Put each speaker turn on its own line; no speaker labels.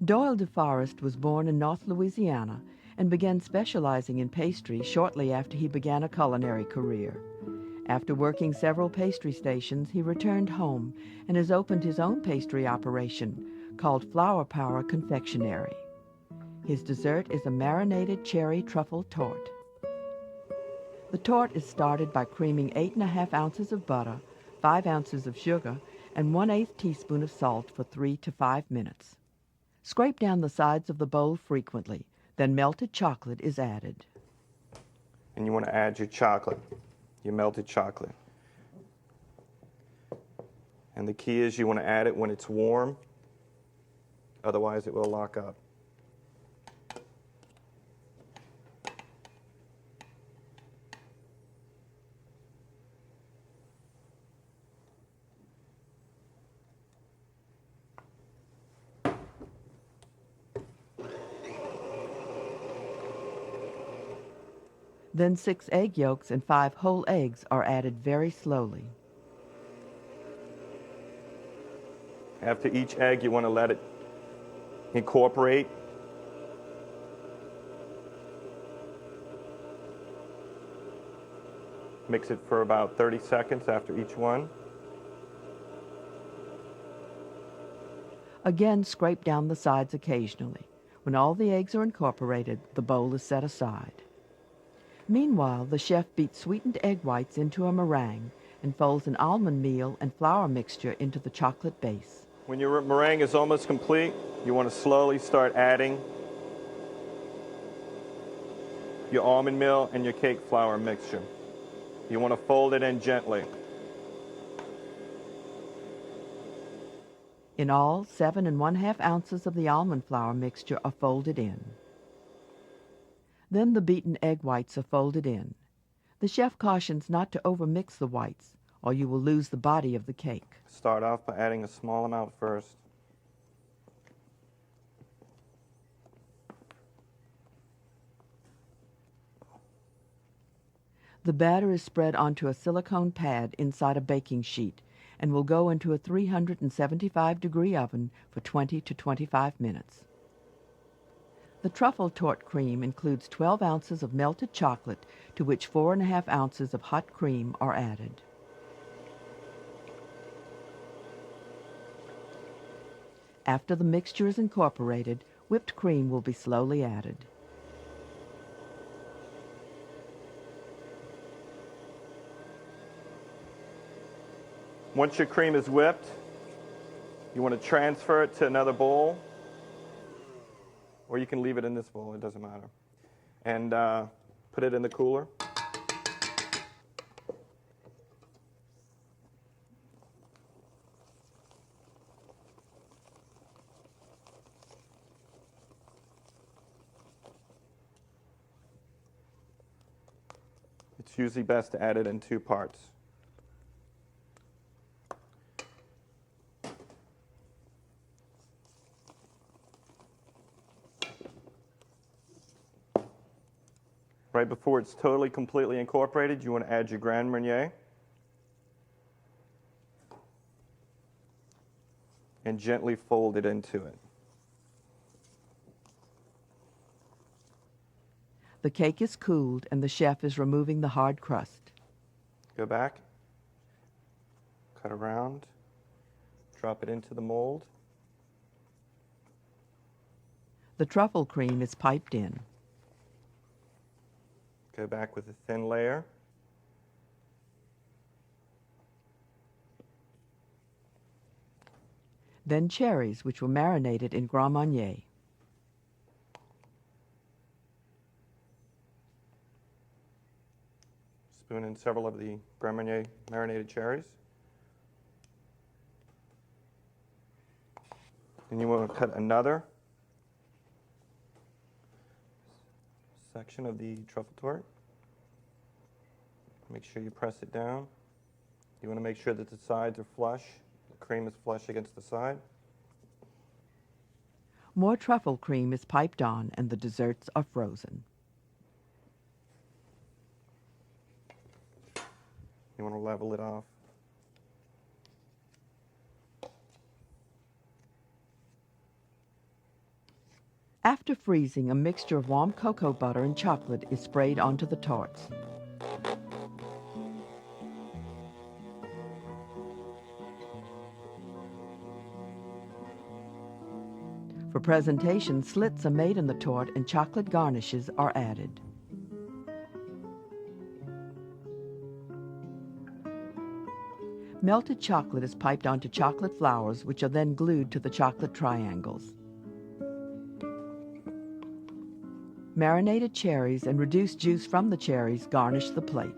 Doyle DeForest was born in North Louisiana and began specializing in pastry shortly after he began a culinary career. After working several pastry stations, he returned home and has opened his own pastry operation called Flour Power Confectionery. His dessert is a marinated cherry truffle torte. The torte is started by creaming 8½ ounces of butter, 5 ounces of sugar, and 1/8 teaspoon of salt for 3 to 5 minutes. Scrape down the sides of the bowl frequently, then melted chocolate is added.
And you want to add your chocolate, your melted chocolate. And the key is you want to add it when it's warm, otherwise it will lock up.
Then 6 egg yolks and 5 whole eggs are added very slowly.
After each egg, you want to let it incorporate. Mix it for about 30 seconds after each one.
Again, scrape down the sides occasionally. When all the eggs are incorporated, the bowl is set aside. Meanwhile, the chef beats sweetened egg whites into a meringue and folds an almond meal and flour mixture into the chocolate base.
When your meringue is almost complete, you want to slowly start adding your almond meal and your cake flour mixture. You want to fold it in gently.
In all, 7½ ounces of the almond flour mixture are folded in. Then the beaten egg whites are folded in. The chef cautions not to overmix the whites, or you will lose the body of the cake.
Start off by adding a small amount first.
The batter is spread onto a silicone pad inside a baking sheet and will go into a 375-degree oven for 20 to 25 minutes. The truffle torte cream includes 12 ounces of melted chocolate, to which 4½ ounces of hot cream are added. After the mixture is incorporated, whipped cream will be slowly added.
Once your cream is whipped, you want to transfer it to another bowl, or you can leave it in this bowl, it doesn't matter. And put it in the cooler. It's usually best to add it in 2 parts. Right before it's totally completely incorporated, you want to add your Grand Marnier. And gently fold it into it.
The cake is cooled and the chef is removing the hard crust.
Go back, cut around, drop it into the mold.
The truffle cream is piped in.
Go back with a thin layer.
Then cherries, which were marinated in Grand Marnier.
Spoon in several of the Grand Marnier marinated cherries. And you want to cut another section of the truffle torte. Make sure you press it down. You want to make sure that the sides are flush. The cream is flush against the side.
More truffle cream is piped on and the desserts are frozen.
You want to level it off.
After freezing, a mixture of warm cocoa butter and chocolate is sprayed onto the tarts. For presentation, slits are made in the tart and chocolate garnishes are added. Melted chocolate is piped onto chocolate flowers, which are then glued to the chocolate triangles. Marinated cherries and reduced juice from the cherries garnish the plate.